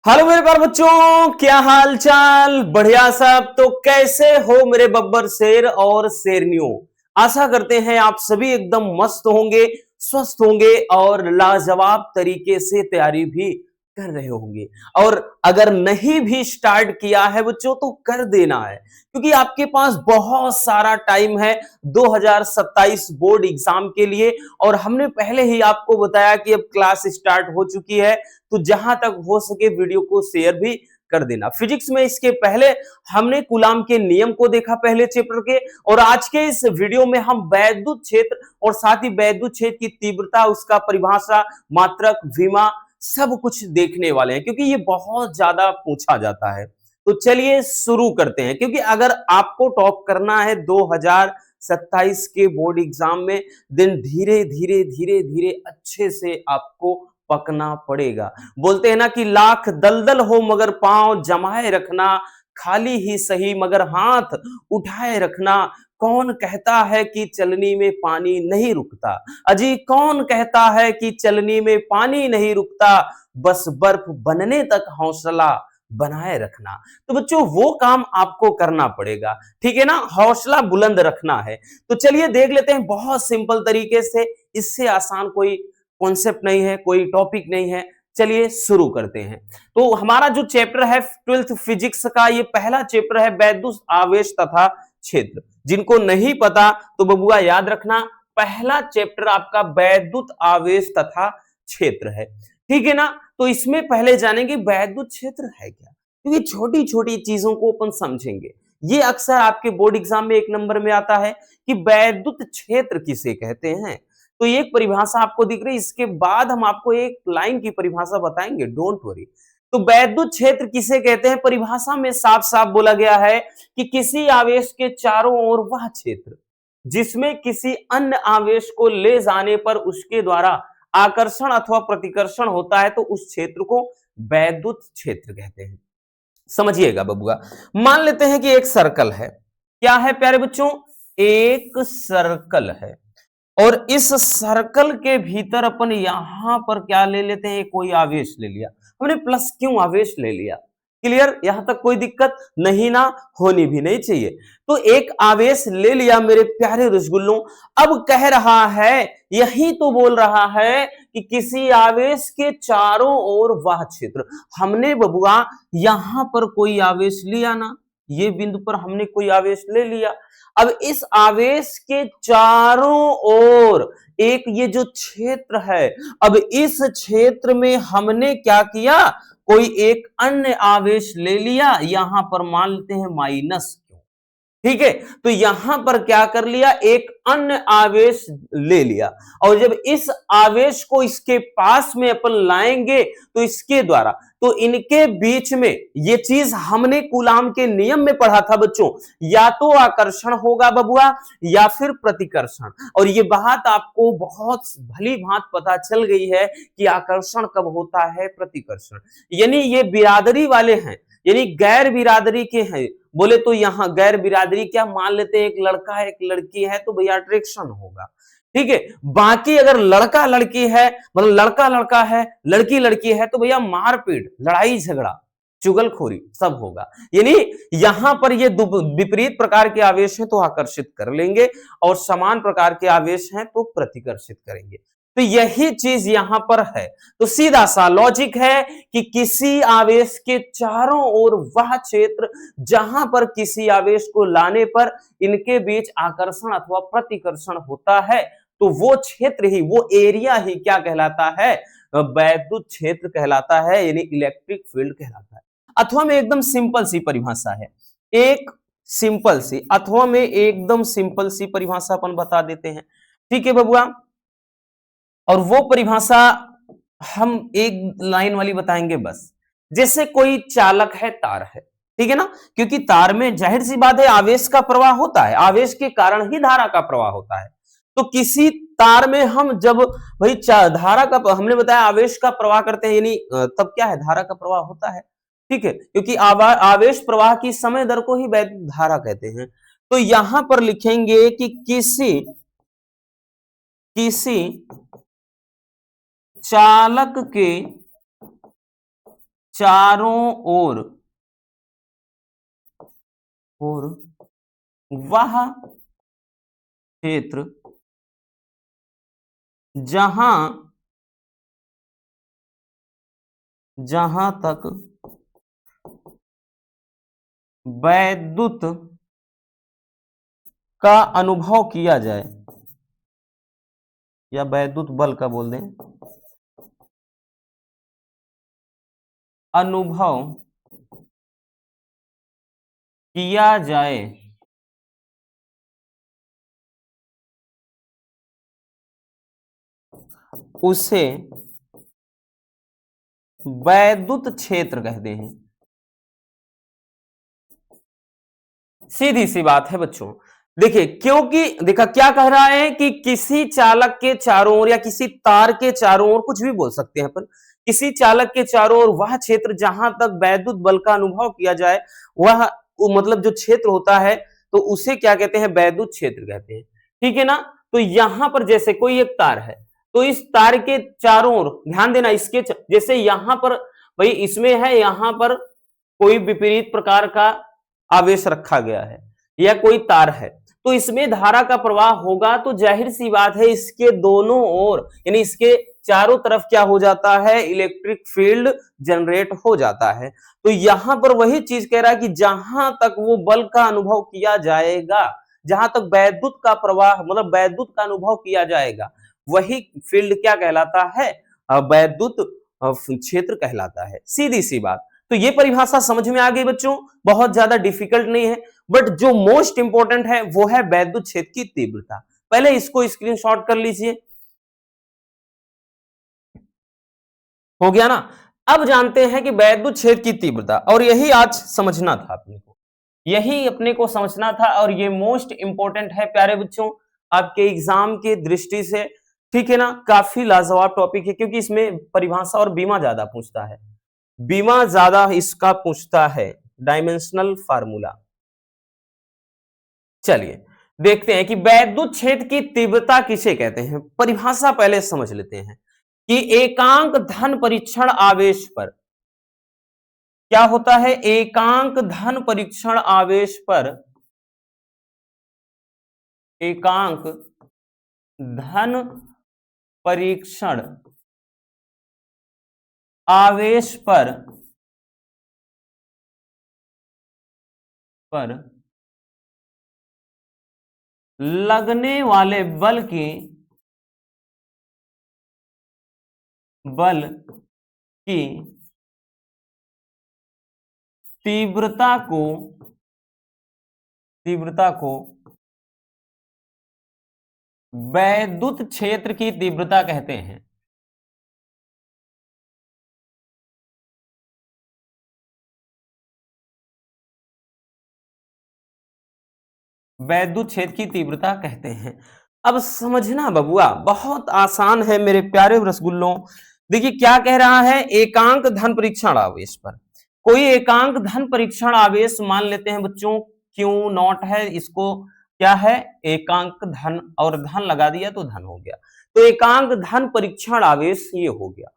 Hello मेरे प्यारे बच्चों, क्या हाल चाल? बढ़िया सब। तो कैसे हो मेरे बब्बर शेर और शेरनियों? आशा करते हैं आप सभी एकदम मस्त होंगे, स्वस्थ होंगे और लाजवाब तरीके से तैयारी भी कर रहे होंगे। और अगर नहीं भी स्टार्ट किया है बच्चों तो कर देना है, क्योंकि आपके पास बहुत सारा टाइम है 2027 बोर्ड एग्जाम के लिए। और हमने पहले ही आपको बताया कि अब क्लास स्टार्ट हो चुकी है, तो जहां तक हो सके वीडियो को शेयर भी कर देना। फिजिक्स में इसके पहले हमने कूलाम के नियम को देखा पहले चैप्टर के, और आज के इस वीडियो में हम वैद्युत क्षेत्र और साथ ही वैद्युत क्षेत्र की तीव्रता, उसका परिभाषा, मात्रक, विमा सब कुछ देखने वाले हैं, क्योंकि ये बहुत ज्यादा पूछा जाता है। तो चलिए शुरू करते हैं, क्योंकि अगर आपको टॉप करना है 2027 के बोर्ड एग्जाम में, दिन धीरे धीरे धीरे धीरे अच्छे से आपको पकना पड़ेगा। बोलते हैं ना कि लाख दलदल हो मगर पांव जमाए रखना, खाली ही सही मगर हाथ उठाए रखना। कौन कहता है कि चलनी में पानी नहीं रुकता? अजी कौन कहता है कि चलनी में पानी नहीं रुकता? बस बर्फ बनने तक हौसला बनाए रखना। तो बच्चों वो काम आपको करना पड़ेगा, ठीक है ना? हौसला बुलंद रखना है। तो चलिए देख लेते हैं बहुत सिंपल तरीके से, इससे आसान कोई कॉन्सेप्ट नहीं है, कोई टॉपिक नहीं है। चलिए शुरू करते हैं। तो हमारा जो चैप्टर है 12th फिजिक्स का, ये पहला चैप्टर है वैद्युत आवेश तथा क्षेत्र। जिनको नहीं पता तो बबुआ याद रखना, पहला चैप्टर आपका वैद्युत आवेश तथा क्षेत्र है, ठीक है ना? तो इसमें पहले जानेंगे वैद्युत क्षेत्र है क्या, क्योंकि छोटी छोटी चीजों को अपन समझेंगे। ये अक्सर आपके बोर्ड एग्जाम में एक नंबर में आता है कि वैद्युत क्षेत्र किसे कहते हैं। तो ये एक परिभाषा आपको दिख रही है, इसके बाद हम आपको एक लाइन की परिभाषा बताएंगे, डोंट वरी। तो वैद्युत क्षेत्र किसे कहते हैं? परिभाषा में साफ साफ बोला गया है कि किसी आवेश के चारों ओर वह क्षेत्र जिसमें किसी अन्य आवेश को ले जाने पर उसके द्वारा आकर्षण अथवा प्रतिकर्षण होता है, तो उस क्षेत्र को वैद्युत क्षेत्र कहते हैं। समझिएगा बबुआ, मान लेते हैं कि एक सर्कल है। क्या है प्यारे बच्चों? एक सर्कल है, और इस सर्कल के भीतर अपन यहां पर क्या ले लेते हैं? कोई आवेश ले लिया हमने, प्लस क्यों आवेश ले लिया। क्लियर? यहां तक कोई दिक्कत नहीं ना, होनी भी नहीं चाहिए। तो एक आवेश ले लिया मेरे प्यारे रसगुल्लों। अब कह रहा है, यही तो बोल रहा है कि किसी आवेश के चारों ओर वह क्षेत्र। हमने बबुआ यहां पर कोई आवेश लिया ना, ये बिंदु पर हमने कोई आवेश ले लिया। अब इस आवेश के चारों ओर एक ये जो क्षेत्र है, अब इस क्षेत्र में हमने क्या किया? कोई एक अन्य आवेश ले लिया, यहां पर मान लेते हैं माइनस, ठीक है? तो यहां पर क्या कर लिया? एक अन्य आवेश ले लिया, और जब इस आवेश को इसके पास में अपन लाएंगे तो इसके द्वारा, तो इनके बीच में ये चीज हमने कूलाम के नियम में पढ़ा था बच्चों, या तो आकर्षण होगा बबुआ या फिर प्रतिकर्षण। और ये बात आपको बहुत भली भांत पता चल गई है कि आकर्षण कब होता है, प्रतिकर्षण। यानी ये बिरादरी वाले हैं, यानी गैर बिरादरी के हैं। बोले तो यहां गैर बिरादरी क्या मान लेते हैं? एक लड़का है एक लड़की है तो भैया अट्रैक्शन होगा, ठीक है? बाकी अगर लड़का लड़की है, मतलब लड़का लड़का है लड़की लड़की है, तो भैया मारपीट, लड़ाई झगड़ा, चुगलखोरी सब होगा। यानी यहां पर ये विपरीत प्रकार के आवेश हैं तो आकर्षित कर लेंगे, और समान प्रकार के आवेश हैं तो प्रतिकर्षित करेंगे। तो यही चीज यहां पर है। तो सीधा सा लॉजिक है कि किसी आवेश के चारों ओर वह क्षेत्र जहां पर किसी आवेश को लाने पर इनके बीच आकर्षण अथवा प्रतिकर्षण होता है, तो वो क्षेत्र ही, वो एरिया ही क्या कहलाता है? वैद्युत क्षेत्र कहलाता है, यानी इलेक्ट्रिक फील्ड कहलाता है। अथवा में एकदम सिंपल सी परिभाषा है, एक सिंपल सी, अथवा में एकदम सिंपल सी परिभाषा अपन बता देते हैं, ठीक है बबुआ? और वो परिभाषा हम एक लाइन वाली बताएंगे बस। जैसे कोई चालक है, तार है, ठीक है ना? क्योंकि तार में जाहिर सी बात है आवेश का प्रवाह होता है, आवेश के कारण ही धारा का प्रवाह होता है। तो किसी तार में हम जब भाई धारा का, हमने बताया आवेश का प्रवाह करते हैं, यानी तब क्या है? धारा का प्रवाह होता है, ठीक है? क्योंकि आवेश प्रवाह की समय दर को ही वैद्युत धारा कहते हैं। तो यहां पर लिखेंगे कि किसी किसी चालक के चारों ओर और वह क्षेत्र जहां तक वैद्युत का अनुभव किया जाए, या वैद्युत बल का बोल दें, अनुभव किया जाए, उसे वैद्युत क्षेत्र कहते हैं। सीधी सी बात है बच्चों। देखिए, क्योंकि देखा क्या कह रहा है कि किसी चालक के चारों ओर या किसी तार के चारों ओर, कुछ भी बोल सकते हैं अपन, किसी चालक के चारों ओर वह क्षेत्र जहां तक वैद्युत बल का अनुभव किया जाए, वह मतलब जो क्षेत्र होता है, तो उसे क्या कहते हैं, वैद्युत क्षेत्र कहते हैं। ठीक है ना। तो यहां पर जैसे कोई एक तार है, तो इस तार के चारों ओर ध्यान देना, इसके जैसे यहां पर भाई इसमें है, यहां पर कोई विपरीत प्रकार का आवेश रखा गया है या कोई तार है, तो इसमें धारा का प्रवाह होगा, तो जाहिर सी बात है इसके दोनों ओर यानी इसके चारों तरफ क्या हो जाता है, इलेक्ट्रिक फील्ड जनरेट हो जाता है। तो यहां पर वही चीज कह रहा है कि जहां तक वो बल का अनुभव किया जाएगा, जहां तक वैद्युत का प्रवाह मतलब वैद्युत का अनुभव किया जाएगा, वही फील्ड क्या कहलाता है, वैद्युत क्षेत्र कहलाता है। सीधी सी बात। तो ये परिभाषा समझ में आ गई बच्चों, बहुत ज्यादा डिफिकल्ट नहीं है, बट जो मोस्ट इंपॉर्टेंट है वो है वैद्युत क्षेत्र की तीव्रता। पहले इसको स्क्रीनशॉट कर लीजिए, हो गया ना। अब जानते हैं कि वैद्युत क्षेत्र की तीव्रता, और यही आज समझना था अपने को, यही अपने को समझना था, और ये मोस्ट इंपॉर्टेंट है प्यारे बच्चों आपके एग्जाम के दृष्टि से। ठीक है ना, काफी लाजवाब टॉपिक है, क्योंकि इसमें परिभाषा और बीमा ज्यादा पूछता है, बीमा ज्यादा इसका पूछता है, डायमेंशनल फार्मूला। चलिए देखते हैं कि वैद्युत क्षेत्र की तीव्रता किसे कहते हैं। परिभाषा पहले समझ लेते हैं कि एकांक धन परीक्षण आवेश पर क्या होता है, एकांक धन परीक्षण आवेश पर, एकांक धन परीक्षण आवेश पर लगने वाले बल की तीव्रता को वैद्युत क्षेत्र की तीव्रता कहते हैं। वैद्युत क्षेत्र की तीव्रता कहते हैं। अब समझना बबुआ, बहुत आसान है मेरे प्यारे रसगुल्लों। देखिए क्या कह रहा है, एकांक धन परीक्षण आवेश पर, कोई एकांक धन परीक्षण आवेश मान लेते हैं बच्चों, क्यू नॉट है, इसको क्या है, एकांक धन, और धन लगा दिया तो धन हो गया, तो एकांक धन परीक्षण आवेश ये हो गया।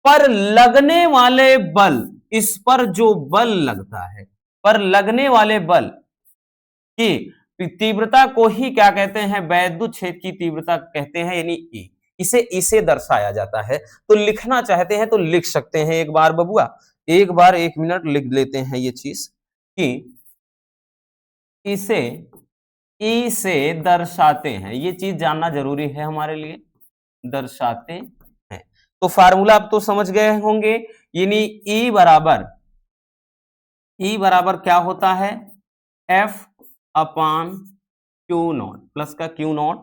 पर लगने वाले बल, इस पर जो बल लगता है, पर लगने वाले बल की तीव्रता को ही क्या कहते हैं, वैद्युत क्षेत्र की तीव्रता कहते हैं, यानी ई, इसे दर्शाया जाता है। तो लिखना चाहते हैं तो लिख सकते हैं, एक बार बबुआ, एक बार 1 मिनट लिख लेते हैं ये चीज कि इसे ई से दर्शाते हैं, ये चीज जानना जरूरी है हमारे लिए, दर्शाते हैं। तो फार्मूला अब तो समझ गए होंगे, यानी ई बराबर क्या होता है, F upon Q not, plus का क्यू नॉट।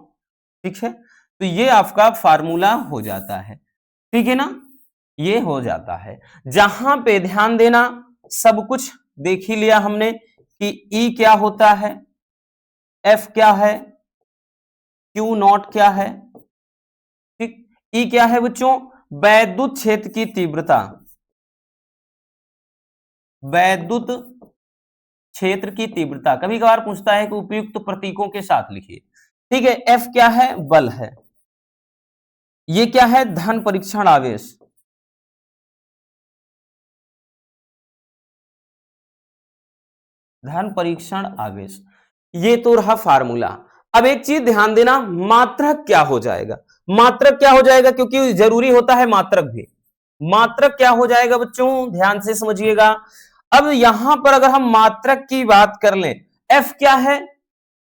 ठीक है, तो ये आपका फार्मूला हो जाता है। ठीक है ना, ये हो जाता है। जहां पे ध्यान देना, सब कुछ देख ही लिया हमने कि ई क्या होता है, एफ क्या है, क्यू नॉट क्या है। ठीक, ई क्या है बच्चों, वैद्युत क्षेत्र की तीव्रता, वैद्युत क्षेत्र की तीव्रता। कभी कभार पूछता है कि उपयुक्त प्रतीकों के साथ लिखिए। ठीक है, एफ क्या है, बल है, ये क्या है, धन परीक्षण आवेश, धन परीक्षण आवेश। ये तो रहा फार्मूला। अब एक चीज ध्यान देना, मात्रक क्या हो जाएगा, मात्रक क्या हो जाएगा, क्योंकि जरूरी होता है मात्रक भी। मात्रक क्या हो जाएगा बच्चों, ध्यान से समझिएगा। अब यहां पर अगर हम मात्रक की बात कर लें, एफ क्या है,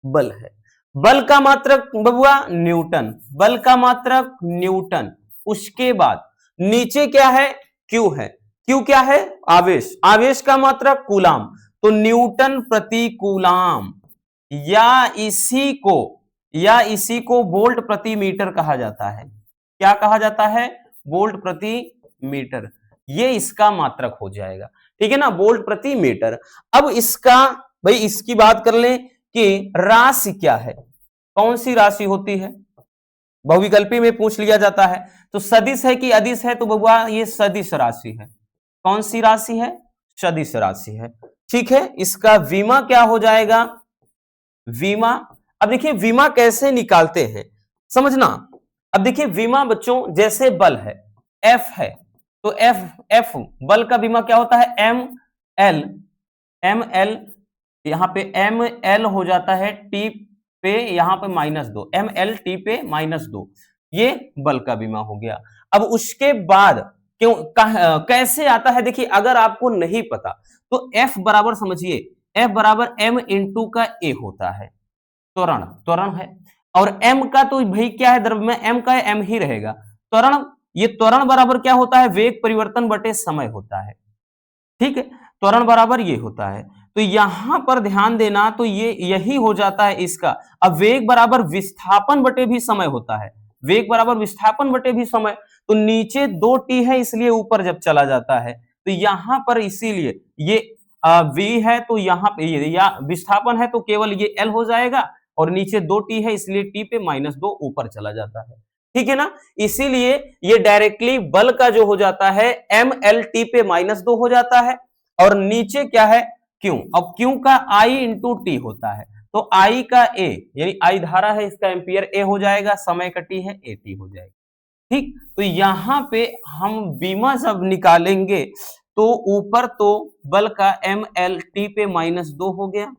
बल है। बल का मात्रक बबुआ न्यूटन, बल का मात्रक न्यूटन। उसके बाद नीचे क्या है, क्यू है। क्यू क्या है, आवेश। आवेश का मात्रक कूलाम, तो न्यूटन प्रति कूलाम, या इसी को वोल्ट प्रति मीटर कहा जाता है। क्या कहा जाता है, वोल्ट प्रति मीटर। ये इसका मात्रक हो जाएगा, ठीक है ना, वोल्ट प्रति मीटर। अब इसका भाई इसकी बात कर लें कि राशि क्या है, कौन सी राशि होती है, बहुविकल्पी में पूछ लिया जाता है। तो सदिश है कि अदिश है, तो बबुआ ये सदिश राशि है। कौन सी राशि है, सदिश राशि है, ठीक है। इसका विमा क्या हो जाएगा, विमा। अब देखिए विमा कैसे निकालते हैं, समझना। अब देखिए विमा बच्चों, जैसे बल है, एफ है, तो एफ बल का विमा क्या होता है, एम एल, यहां पे एम एल हो जाता है टी पे, यहां पे -2, एम एल टी पे -2, ये बल का विमा हो गया। अब उसके बाद क्यों कैसे आता है, देखिए अगर आपको नहीं पता तो एफ बराबर समझिए, एफ बराबर एम इंटू का ए होता है, त्वरण, त्वरण है। और एम का तो भाई क्या है, द्रव्य में एम का एम ही रहेगा। त्वरण, ये त्वरण बराबर क्या होता है, वेग परिवर्तन बटे समय होता है, ठीक है। त्वरण बराबर ये होता है, तो यहां पर ध्यान देना, तो ये यही हो जाता है इसका। अब वेग बराबर विस्थापन बटे भी समय होता है, वेग बराबर विस्थापन बटे भी समय, तो नीचे 2t है इसलिए ऊपर जब चला जाता है, तो यहां पर इसीलिए ये v है, तो यहां पे या विस्थापन है तो केवल ये l हो जाएगा, और नीचे 2t है इसलिए t पे -2 ऊपर चला जाता है, ठीक है ना। इसीलिए ये डायरेक्टली बल का जो हो जाता है एम एल टी पे -2 हो जाता है, और नीचे क्या है, क्यू। अब क्यू का I इंटू टी होता है, तो I का A, यानी I धारा है, इसका एम्पियर A हो जाएगा, समय का T है AT हो जाएगा, ठीक। तो यहां पे हम बीमा जब निकालेंगे तो ऊपर तो बल का एम एल टी पे -2 हो गया,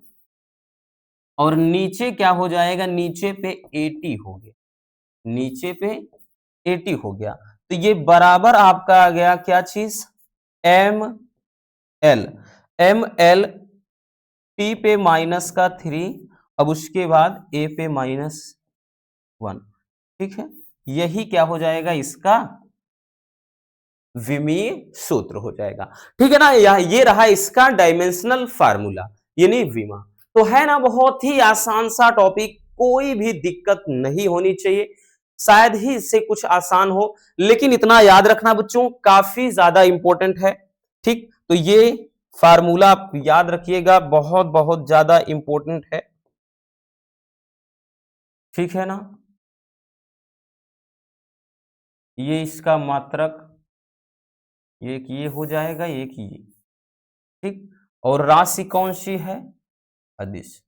और नीचे क्या हो जाएगा, नीचे पे AT हो गया, नीचे पे AT हो गया। तो ये बराबर आपका आ गया क्या चीज, एम एल टी पे -3, अब उसके बाद ए पे -1, ठीक है। यही क्या हो जाएगा, इसका विमीय सूत्र हो जाएगा, ठीक है ना। ये रहा इसका डायमेंशनल फार्मूला, यानी विमा। तो है ना, बहुत ही आसान सा टॉपिक, कोई भी दिक्कत नहीं होनी चाहिए, शायद ही इससे कुछ आसान हो, लेकिन इतना याद रखना बच्चों, काफी ज्यादा इंपॉर्टेंट है, ठीक। तो ये फार्मूला आप याद रखिएगा, बहुत बहुत ज्यादा इंपॉर्टेंट है, ठीक है ना। ये इसका मात्रक, एक ये हो जाएगा, एक ये, ठीक। और राशि कौन सी है, अदिश।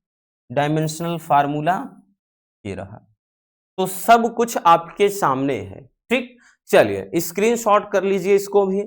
डायमेंशनल फार्मूला ये रहा, तो सब कुछ आपके सामने है, ठीक। चलिए स्क्रीनशॉट कर लीजिए इसको भी।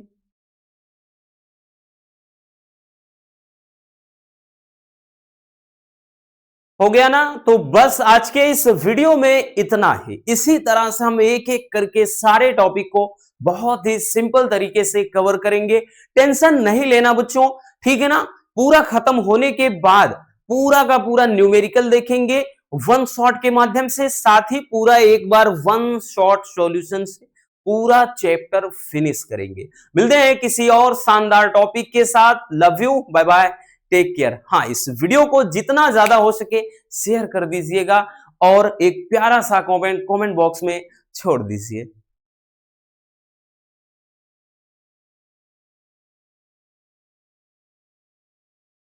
हो गया ना, तो बस आज के इस वीडियो में इतना ही। इसी तरह से हम एक एक करके सारे टॉपिक को बहुत ही सिंपल तरीके से कवर करेंगे, टेंशन नहीं लेना बच्चों, ठीक है ना। पूरा खत्म होने के बाद पूरा का पूरा न्यूमेरिकल देखेंगे वन शॉट के माध्यम से, साथ ही पूरा एक बार वन शॉट सॉल्यूशन से पूरा चैप्टर फिनिश करेंगे। मिलते हैं किसी और शानदार टॉपिक के साथ, love you, bye bye, take care. हाँ, इस वीडियो को जितना ज्यादा हो सके शेयर कर दीजिएगा, और एक प्यारा सा कमेंट बॉक्स में छोड़ दीजिए।